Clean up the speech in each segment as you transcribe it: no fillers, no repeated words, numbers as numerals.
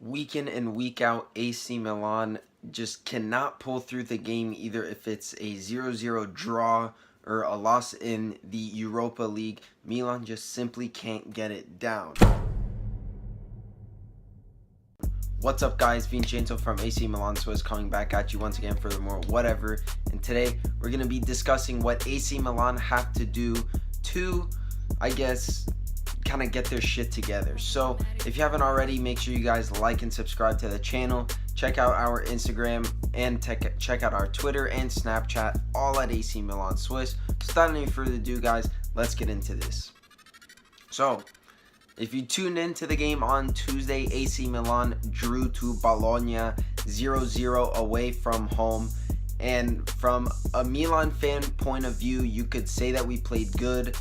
week in and week out, AC Milan just cannot pull through the game, either if it's a 0-0 draw or a loss in the Europa League. Milan just simply can't get it down. What's up, guys? Vincenzo from AC Milan Swiss coming back at you once again for more whatever. And today we're going to be discussing what AC Milan have to do to, I guess, kind of get their shit together. So if you haven't already, make sure you guys like and subscribe to the channel. Check out our Instagram and check out our Twitter and Snapchat, all at AC Milan Swiss. So without any further ado, guys, let's get into this. So if you tuned into the game on Tuesday, AC Milan drew to Bologna 0-0 away from home. And from a Milan fan point of view, you could say that we played good,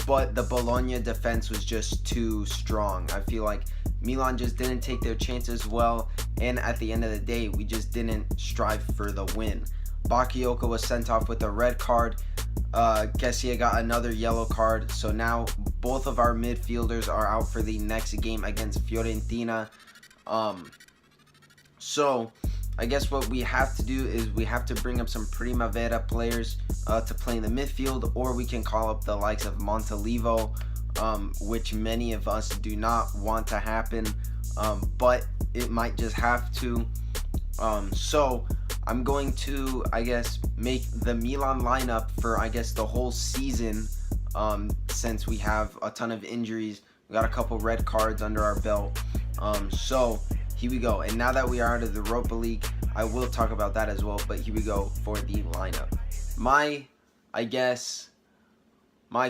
but the Bologna defense was just too strong. I feel like Milan just didn't take their chances well, and at the end of the day, we just didn't strive for the win. Bakayoko was sent off with a red card. Kessie got another yellow card, so now both of our midfielders are out for the next game against Fiorentina. So I guess what we have to do is we have to bring up some Primavera players to play in the midfield, or we can call up the likes of Montalivo, which many of us do not want to happen, but it might just have to. So I'm going to, I guess, make the Milan lineup for, I guess, the whole season, since we have a ton of injuries. We got a couple red cards under our belt. So here we go. And now that we are out of the Europa League, I will talk about that as well, but here we go for the lineup. My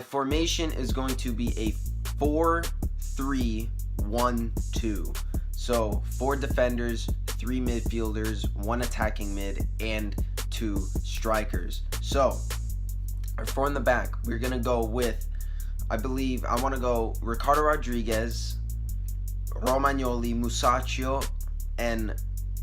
formation is going to be a 4-3-1-2. So 4 defenders, 3 midfielders, 1 attacking mid, and 2 strikers. So our 4 in the back, we're going to go with, I want to go Ricardo Rodriguez, Romagnoli, Musacchio, and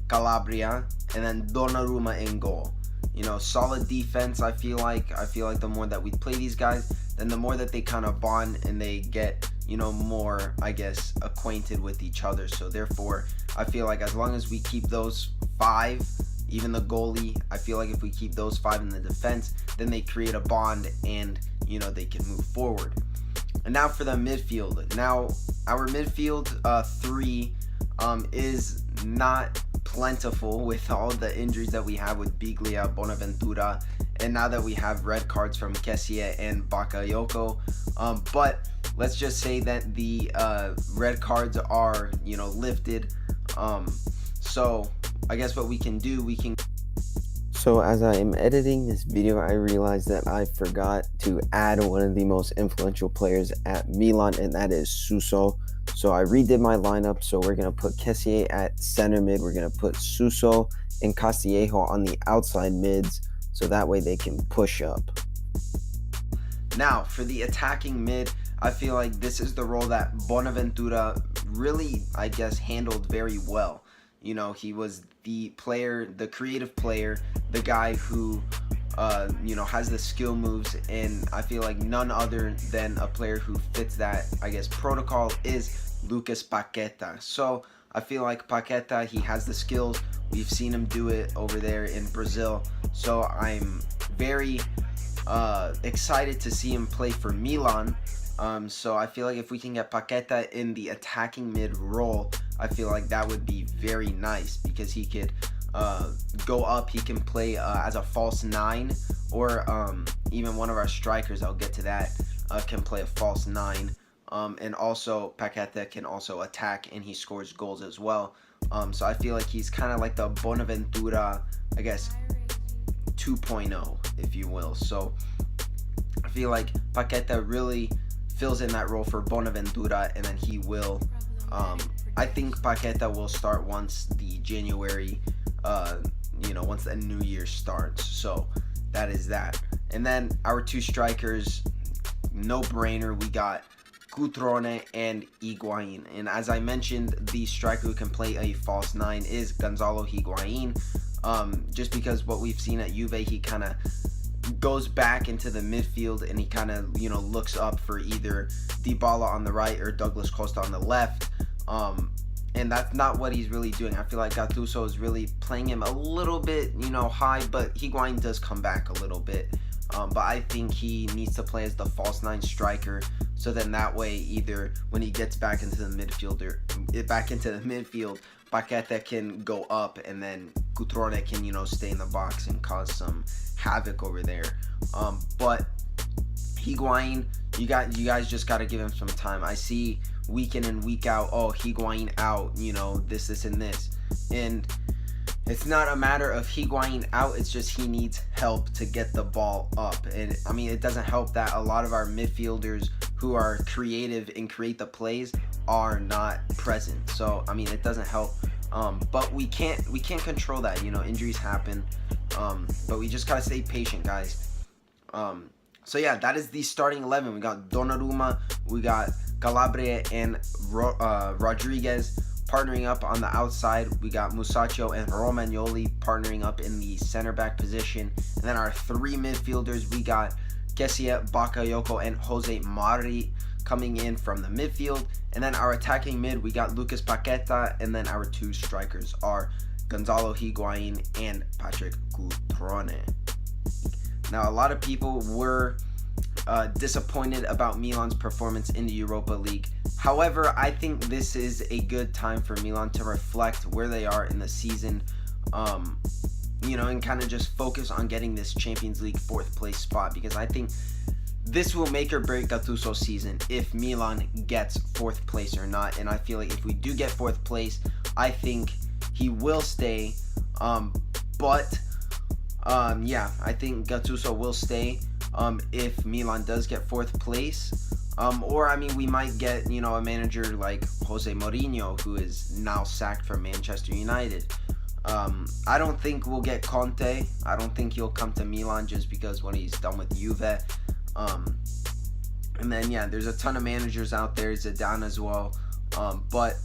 Calabria, and then Donnarumma in goal. You know, solid defense. I feel like the more that we play these guys, then the more that they kind of bond and they get, you know, more, I guess, acquainted with each other. So therefore, I feel like as long as we keep those 5, even the goalie, I feel like if we keep those 5 in the defense, then they create a bond and, you know, they can move forward. And now for the midfield. Now our midfield 3 is not plentiful with all the injuries that we have with Biglia, Bonaventura, and now that we have red cards from Kessie and Bakayoko. But let's just say that the red cards are, you know, lifted. So I guess what we can do, So as I am editing this video, I realized that I forgot to add one of the most influential players at Milan, and that is Suso. So I redid my lineup. So we're going to put Kessie at center mid. We're going to put Suso and Castillejo on the outside mids, so that way they can push up. Now for the attacking mid, I feel like this is the role that Bonaventura really, I guess, handled very well. You know, he was the player, the creative player, the guy who, you know, has the skill moves, and I feel like none other than a player who fits that, I guess, protocol is Lucas Paqueta. So I feel like Paqueta, he has the skills. We've seen him do it over there in Brazil. So I'm very excited to see him play for Milan. So I feel like if we can get Paqueta in the attacking mid role, I feel like that would be very nice, because he could go up. He can play as a false 9, or even one of our strikers, I'll get to that, can play a false 9. And also Paqueta can also attack, and he scores goals as well. So I feel like he's kind of like the Bonaventura, I guess, 2.0, if you will. So I feel like Paqueta really fills in that role for Bonaventura, and then he will, I think Paqueta will start once the January, you know, once the new year starts. So that is that. And then our 2 strikers, no brainer, we got Cutrone and Higuain. And as I mentioned, the striker who can play a false 9 is Gonzalo Higuain. Just because what we've seen at Juve, he kind of goes back into the midfield, and he kind of, you know, looks up for either Dybala on the right or Douglas Costa on the left. and that's not what he's really doing. I feel like Gattuso is really playing him a little bit, high, but Higuain does come back a little bit. But I think he needs to play as the false nine striker, so then that way, either when he gets back into the midfield, Paqueta can go up, and then Cutrone can, stay in the box and cause some havoc over there. But Higuain, you guys just got to give him some time. I see week in and week out, Higuain out, this, and this. And it's not a matter of Higuain out, it's just he needs help to get the ball up. And I mean, it doesn't help that a lot of our midfielders who are creative and create the plays are not present. So I mean, it doesn't help. But we can't control that. Injuries happen. But we just gotta stay patient, guys. So yeah, that is the starting 11. We got Donnarumma, we got Calabria and Rodriguez partnering up on the outside. We got Musacchio and Romagnoli partnering up in the center back position. And then our three midfielders, we got Kessie, Bakayoko, and Jose Mari coming in from the midfield. And then our attacking mid, we got Lucas Paqueta. And then our two strikers are Gonzalo Higuain and Patrick Cutrone. Now, a lot of people were disappointed about Milan's performance in the Europa League. However, I think this is a good time for Milan to reflect where they are in the season, and kind of just focus on getting this Champions League 4th place spot, because I think this will make or break Gattuso's season if Milan gets 4th place or not. And I feel like if we do get 4th place, I think he will stay. I think Gattuso will stay if Milan does get 4th place. Or, I mean, we might get, a manager like Jose Mourinho, who is now sacked from Manchester United. I don't think we'll get Conte. I don't think he'll come to Milan just because what he's done with Juve. And then, there's a ton of managers out there, Zidane as well. But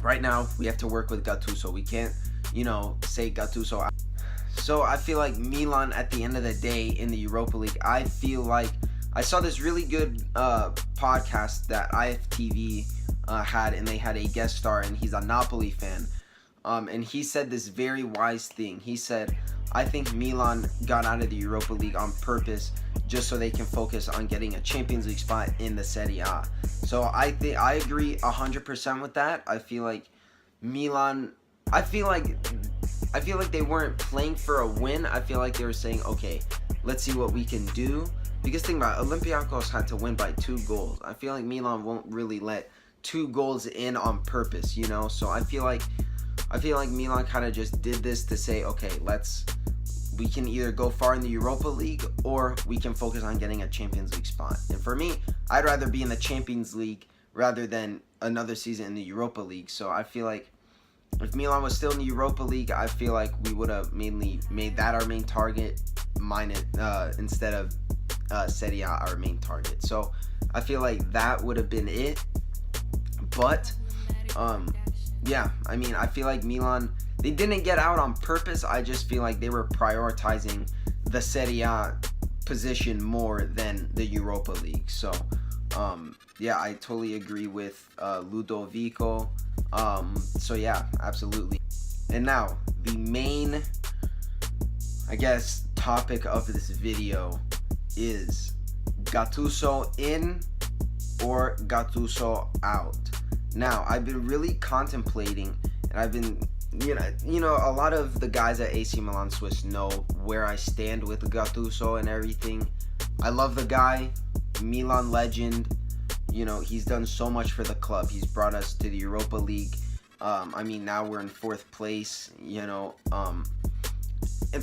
right now, we have to work with Gattuso. We can't, say Gattuso out. So I feel like Milan, at the end of the day in the Europa League, I feel like I saw this really good podcast that IFTV had, and they had a guest star, and he's a Napoli fan. And he said this very wise thing. He said, I think Milan got out of the Europa League on purpose just so they can focus on getting a Champions League spot in the Serie A. So I agree 100% with that. I feel like Milan, I feel like they weren't playing for a win. I feel like they were saying, okay, let's see what we can do. Because think about it, Olympiacos had to win by 2 goals. I feel like Milan won't really let 2 goals in on purpose, So I feel like Milan kind of just did this to say, okay, we can either go far in the Europa League or we can focus on getting a Champions League spot. And for me, I'd rather be in the Champions League rather than another season in the Europa League. So I feel like if Milan was still in the Europa League, I feel like we would have mainly made that our main target, instead of Serie A our main target. So I feel like that would have been it. But I feel like Milan, they didn't get out on purpose. I just feel like they were prioritizing the Serie A position more than the Europa League. So I totally agree with Ludovico. Absolutely. And now the main, topic of this video is Gattuso in or Gattuso out. Now, I've been really contemplating, and I've been, a lot of the guys at AC Milan Swiss know where I stand with Gattuso and everything. I love the guy, Milan legend. He's done so much for the club. He's brought us to the Europa League. Now we're in 4th place, and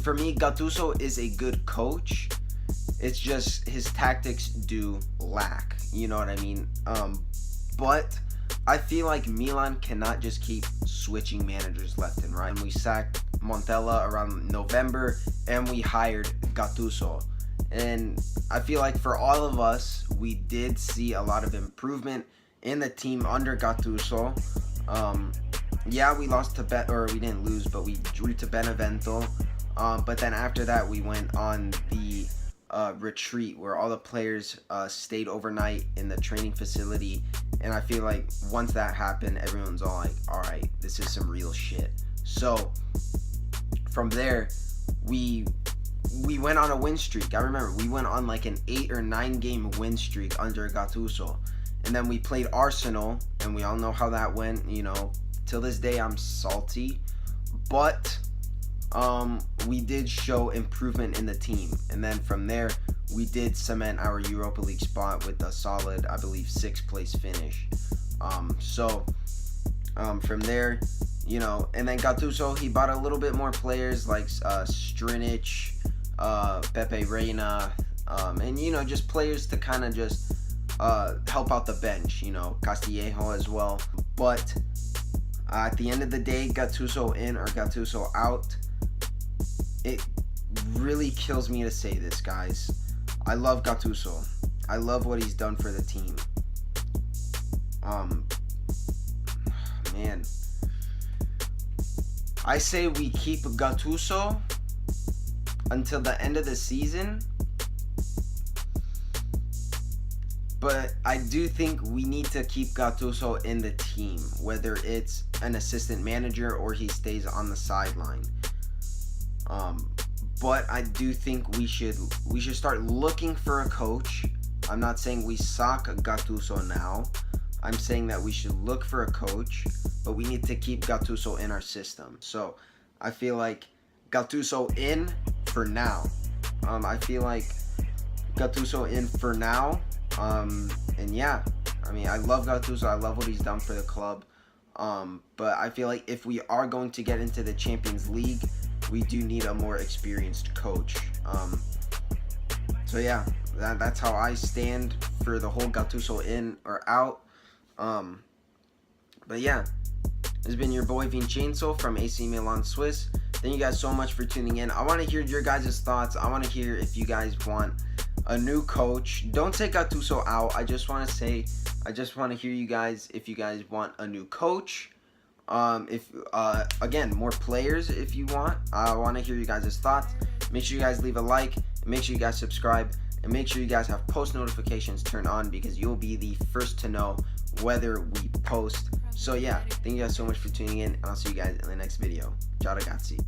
for me, Gattuso is a good coach. It's just his tactics do lack. You know what I mean? But I feel like Milan cannot just keep switching managers left and right. And we sacked Montella around November, and we hired Gattuso. And I feel like for all of us, we did see a lot of improvement in the team under Gattuso. We lost to we didn't lose, but we drew to Benevento. But then after that, we went on the retreat where all the players stayed overnight in the training facility, And I feel like once that happened, everyone's all like, all right, this is some real shit. So from there, we went on a win streak. I remember we went on like an 8 or 9 game win streak under Gattuso. And then we played Arsenal, and we all know how that went. You know, till this day I'm salty. But we did show improvement in the team. And then from there, we did cement our Europa League spot with a solid, I believe, 6th place finish. From there, you know, and then Gattuso, he bought a little bit more players like Strinic, Pepe Reina, and, you know, just players to kind of just help out the bench, you know, Castillejo as well. But at the end of the day, Gattuso in or Gattuso out, it really kills me to say this, guys. I love Gattuso. I love what he's done for the team. Man. I say we keep Gattuso until the end of the season. But I do think we need to keep Gattuso in the team, whether it's an assistant manager or he stays on the sideline. But I do think we should start looking for a coach. I'm not saying we sack Gattuso now. I'm saying that we should look for a coach, but we need to keep Gattuso in our system. So I feel like Gattuso in for now. I feel like Gattuso in for now. And yeah, I mean, I love Gattuso. I love what he's done for the club. But I feel like if we are going to get into the Champions League, we do need a more experienced coach. So yeah, that's how I stand for the whole Gattuso in or out. But yeah, this has been your boy Vincenzo from AC Milan Swiss. Thank you guys so much for tuning in. I want to hear your guys' thoughts. I want to hear if you guys want a new coach. Don't take Gattuso out. I just want to hear you guys if you guys want a new coach. Again, more players if you want. I want to hear you guys' thoughts. Make sure you guys leave a like. Make sure you guys subscribe. And make sure you guys have post notifications turned on, because you'll be the first to know whether we post. So yeah, thank you guys so much for tuning in, and I'll see you guys in the next video. Ciao ragazzi.